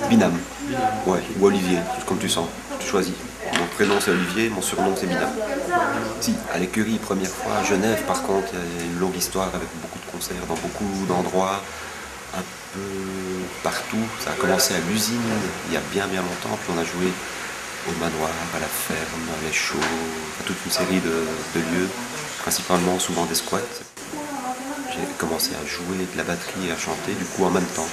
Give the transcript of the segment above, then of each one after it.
Binam. Ouais, ou Olivier, comme tu sens, tu choisis. Mon prénom c'est Olivier, mon surnom c'est Binam. Si, à l'écurie, première fois à Genève, par contre, il y a une longue histoire avec beaucoup de concerts dans beaucoup d'endroits, un peu partout. Ça a commencé à l'usine il y a bien longtemps, puis on a joué au manoir, à la ferme, à les chauds, à toute une série de lieux, principalement souvent des squats. J'ai commencé à jouer de la batterie et à chanter du coup en même temps,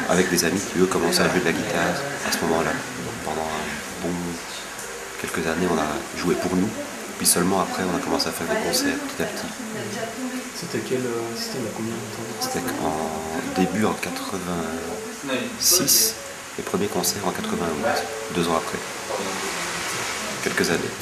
avec des amis qui eux commençaient à jouer de la guitare à ce moment-là. Donc pendant un bon quelques années on a joué pour nous, puis seulement après on a commencé à faire des concerts petit à petit. C'était il y a combien de temps? C'était en début en 86, les premiers concerts en 91, 2 ans après. Quelques années.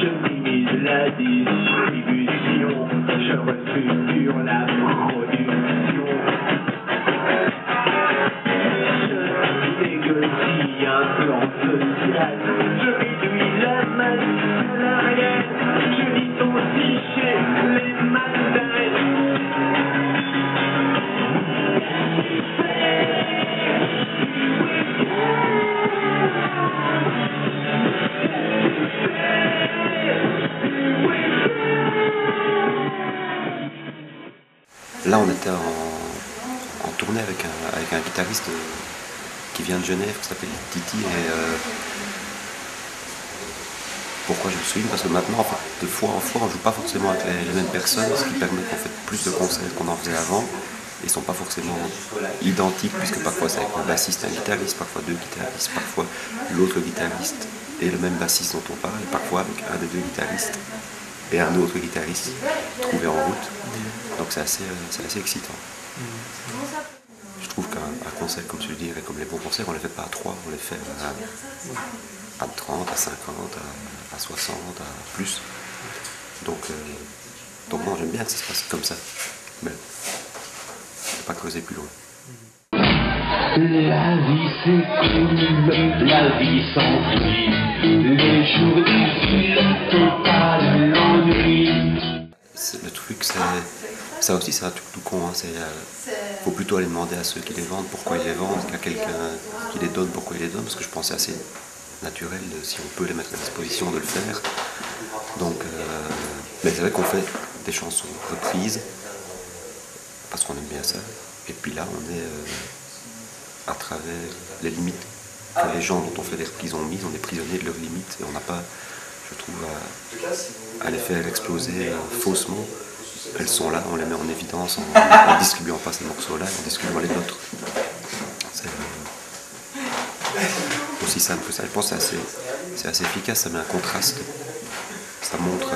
Je minimise la distribution, je restructure la production. Je négocie un plan social, je réduis la masse salariale, je licencie chez les mandarines. Là, on était en tournée avec un guitariste qui vient de Genève, qui s'appelle Titi. Et pourquoi je me souviens? Parce que maintenant, en fait, de fois en fois, on ne joue pas forcément avec les mêmes personnes, ce qui permet qu'on fait plus de concerts qu'on en faisait avant. Ils ne sont pas forcément identiques, puisque parfois c'est avec un bassiste et un guitariste, parfois deux guitaristes, parfois l'autre guitariste et le même bassiste dont on parle, et parfois avec un des deux guitaristes et un autre guitariste trouvé en route. Donc c'est assez excitant. Je trouve qu'un concert comme celui-ci, comme les bons concerts, on ne les fait pas à 3, on les fait à 30, à 50, à 60, à plus. Donc moi j'aime bien que ça se passe comme ça. Mais je ne vais pas creuser plus loin. La vie s'écoule, la vie s'enfuit, les jours difficile, total l'ennui. Le truc, ça aussi c'est un truc tout con, hein. Faut plutôt aller demander à ceux qui les vendent pourquoi ils les vendent, qu'à quelqu'un qui les donne pourquoi il les donne, parce que je pense que c'est assez naturel, si on peut les mettre à disposition, de le faire. Donc, mais c'est vrai qu'on fait des chansons reprises, parce qu'on aime bien ça, et puis là on est à travers les limites que les gens dont on fait des reprises ont mises, on est prisonnier de leurs limites, et on n'a pas, je trouve, à les faire exploser faussement. Elles sont là, on les met en évidence en distribuant pas ces morceaux-là, en distribuant les nôtres. C'est aussi simple que ça. Je pense que c'est assez efficace, ça met un contraste. Ça montre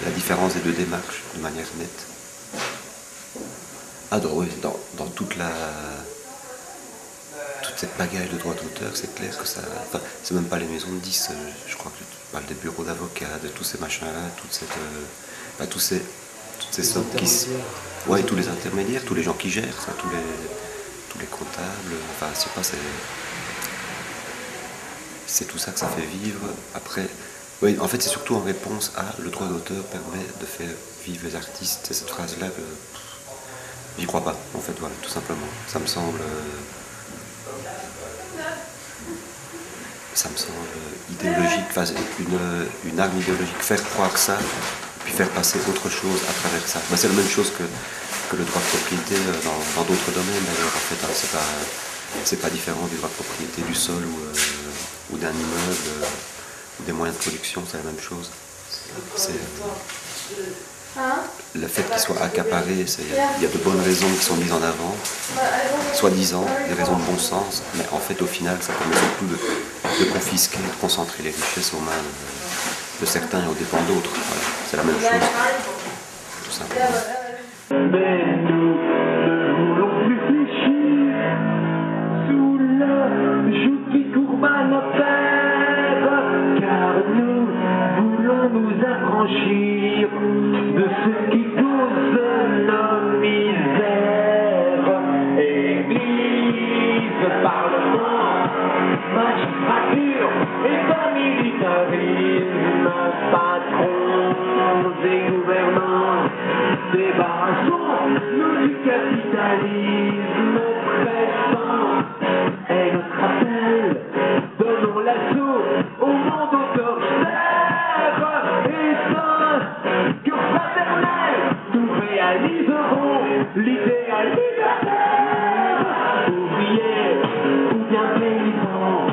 la différence des deux démarches de manière nette. Ah oui, dans toute cette bagage de droit d'auteur, c'est clair que ça... Enfin, c'est même pas les maisons de 10, je crois que tu parles des bureaux d'avocats, de tous ces machins-là, toutes ces sortes qui... Ouais, tous les intermédiaires, tous les gens qui gèrent ça, tous les comptables, enfin, je sais pas, c'est tout ça que ça fait vivre. Après, oui, en fait, c'est surtout en réponse à le droit d'auteur permet de faire vivre les artistes. C'est cette phrase-là que j'y crois pas, en fait, voilà, tout simplement. Ça me semble idéologique, enfin, une arme idéologique, faire croire ça, puis faire passer autre chose à travers ça. Ben, c'est la même chose que le droit de propriété dans d'autres domaines d'ailleurs. En fait, hein, c'est pas différent du droit de propriété du sol ou d'un immeuble ou des moyens de production, c'est la même chose. C'est le fait qu'il soit accaparé, il y a de bonnes raisons qui sont mises en avant, soi-disant des raisons de bon sens, mais en fait au final ça permet surtout de confisquer, de concentrer les richesses aux mains de certains et aux dépens d'autres. Voilà, c'est la même chose, tout simplement. Mais nous ne voulons plus fléchir sous le joug qui courbe à nos terres, car nous voulons nous affranchir de ce qui cause nos misères. Église, parlement, magistrature et paramilitarisme. d'assaut au monde autoritaire et sain que fraternels nous réaliserons l'idéal libertaire. Ouvriers ou bien paysans,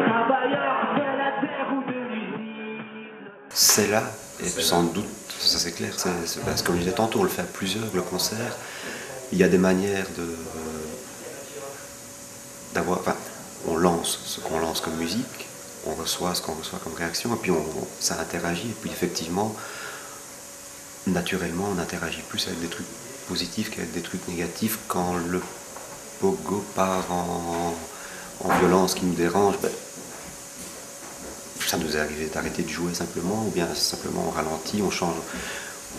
travailleurs de la terre ou de l'usine. C'est là, et sans doute, ça c'est clair, c'est parce que comme je disais tantôt, on le fait à plusieurs, le concert. Il y a des manières d'avoir. Enfin, on lance ce qu'on lance comme musique, on reçoit ce qu'on reçoit comme réaction, et puis ça interagit, et puis effectivement, naturellement, on interagit plus avec des trucs positifs qu'avec des trucs négatifs. Quand le pogo part en violence qui nous dérange, ben, ça nous est arrivé d'arrêter de jouer simplement, ou bien simplement on ralentit, on change,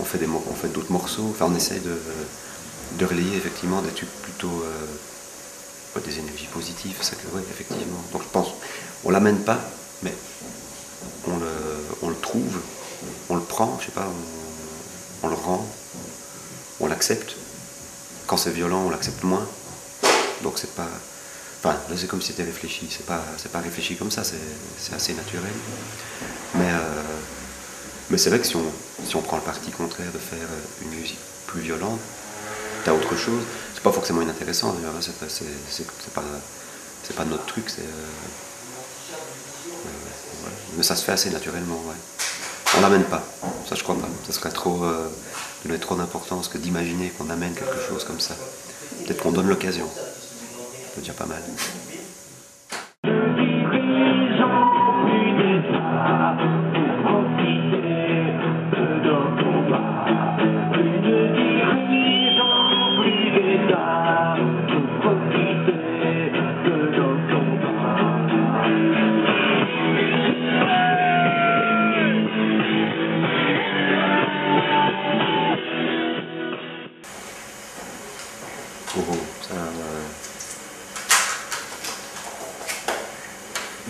on fait d'autres morceaux, enfin on essaie de relayer effectivement des trucs plutôt des énergies positives, c'est que ouais, effectivement. Donc je pense, on l'amène pas, mais on le trouve, on le prend, je sais pas, on le rend, on l'accepte. Quand c'est violent, on l'accepte moins. Donc c'est pas. Enfin, là c'est comme si c'était réfléchi, c'est pas réfléchi comme ça, c'est assez naturel. Mais c'est vrai que si on prend le parti contraire de faire une musique plus violente, t'as autre chose, c'est pas forcément inintéressant d'ailleurs, c'est pas notre truc, voilà. Mais ça se fait assez naturellement, ouais. On l'amène pas, ça je crois pas, ça serait trop donner trop d'importance que d'imaginer qu'on amène quelque chose comme ça. Peut-être qu'on donne l'occasion. C'est déjà pas mal.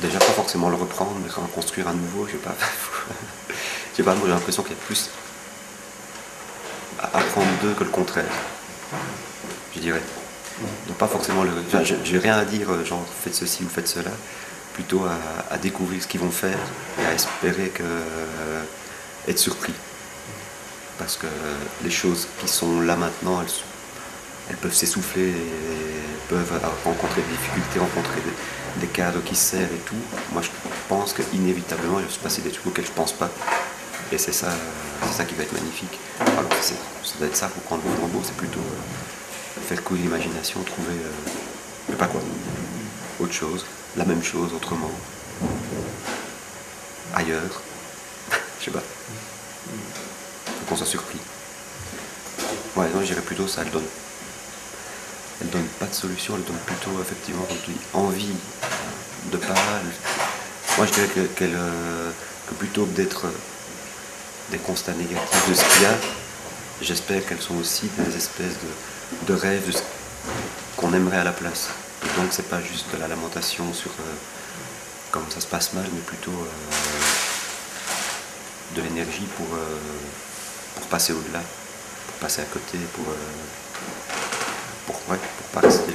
Déjà pas forcément le reprendre, mais en construire à nouveau, je sais pas. Je sais pas, moi j'ai l'impression qu'il y a plus à apprendre d'eux que le contraire, je dirais. Donc pas forcément enfin, j'ai rien à dire, genre faites ceci ou faites cela, plutôt à découvrir ce qu'ils vont faire et à espérer être surpris. Parce que les choses qui sont là maintenant, elles peuvent s'essouffler et peuvent rencontrer des difficultés, rencontrer des cadres qui se serrent et tout. Moi je pense qu'inévitablement il va se passer des trucs auxquels je pense pas. Et c'est ça qui va être magnifique. Alors ça doit être ça pour prendre le flambeau, c'est plutôt faire couler l'imagination, trouver je sais pas quoi, autre chose, la même chose autrement, ailleurs, je sais pas. Faut qu'on soit surpris. Ouais, non, je dirais plutôt ça, elle donne pas de solution, elle donne plutôt effectivement, comme tu dis, envie de pas. Moi je dirais que plutôt que d'être des constats négatifs de ce qu'il y a, j'espère qu'elles sont aussi des espèces de rêves de ce qu'on aimerait à la place. Et donc c'est pas juste de la lamentation sur comment ça se passe mal, mais plutôt de l'énergie pour passer au-delà, pour passer à côté, pour pas rester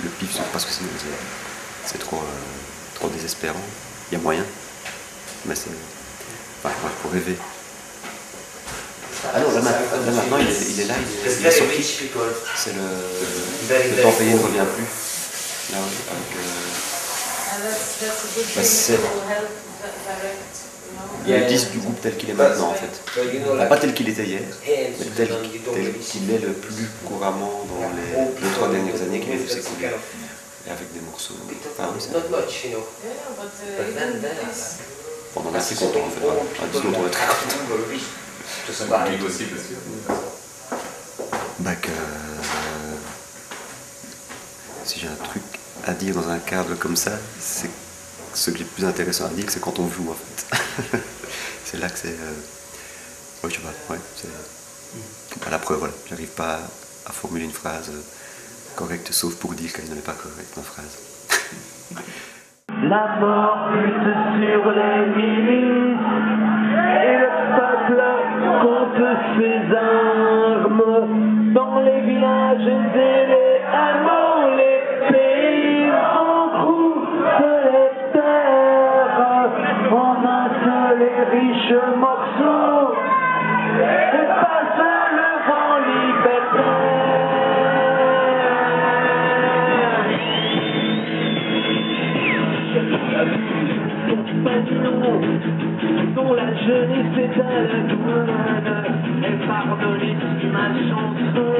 le pif sur, parce que sinon c'est trop désespérant. Il y a moyen, mais c'est. Enfin, ouais, faut rêver. Ah non, là maintenant il est là, il est sorti. C'est le temps payé ne revient plus. Là, avec, c'est le disque du groupe tel qu'il est maintenant en fait. Pas tel qu'il était hier, mais tel qu'il est le plus couramment dans les 2-3 dernières années qu'il a dû s'écouler. Et avec des morceaux. Enfin, oui, bon, on est assez content en fait, vraiment. Enfin, disons qu'on est très content. Bah que si j'ai un truc à dire dans un cadre comme ça, c'est ce qui est le plus intéressant à dire, c'est quand on joue en fait. C'est là que c'est. Ouais, je sais pas, ouais, c'est. À la preuve, voilà, j'arrive pas à formuler une phrase correcte, sauf pour dire qu'elle ne l'est pas correcte, ma phrase. La mort lutte sur les milices et le peuple compte ses armes dans les villages et les hameaux, les paysans croupent les terres. riche morceau et passe le vent libertaire. Dont la jeunesse est à la douane, et pardonnez ma chanson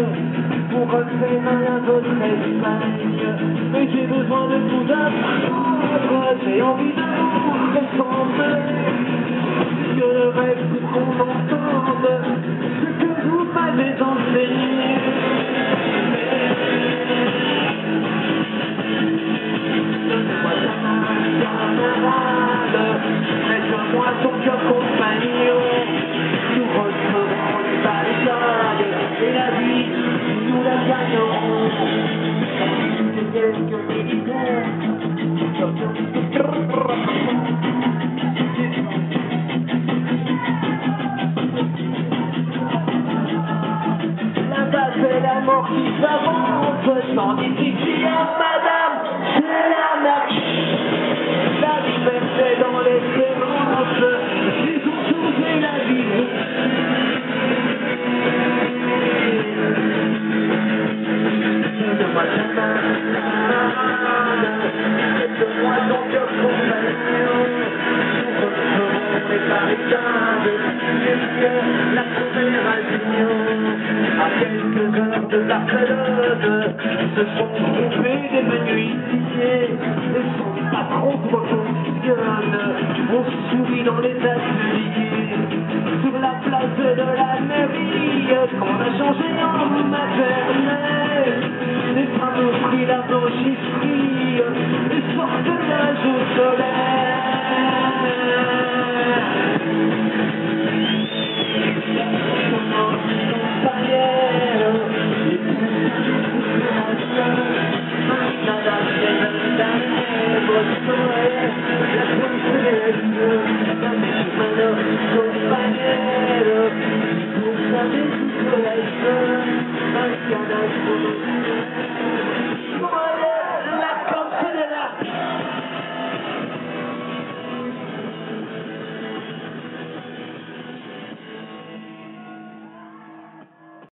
pour refaire à votre Espagne. Mais j'ai besoin de vous apprendre, j'ai envie de vous ressembler, que le rêve qu'on entende ce que vous m'avez enseigné. Donne-moi ta main, camarade, prête-moi ton cœur compagnon. Nous retrouverons les batailles et la vie, nous la gagnerons. C'est quelques militaires. Là-bas c'est la mort qui s'avance, tandis qu'ici madame, c'est l'anarchie. La liberté dans l'espérance, ils ont sauvé la vie. Donne-moi ta main, donne-moi ton cœur compagnon. Nous retrouverons les barricades jusqu'à la Confédération. À quelques heures de la période, se sont trouvés des menuisiers et son patron proportionne. On sourit dans les ateliers, sur la place de la mairie, qu'on a changé en maternelle. Les femmes ont pris la blanchisserie.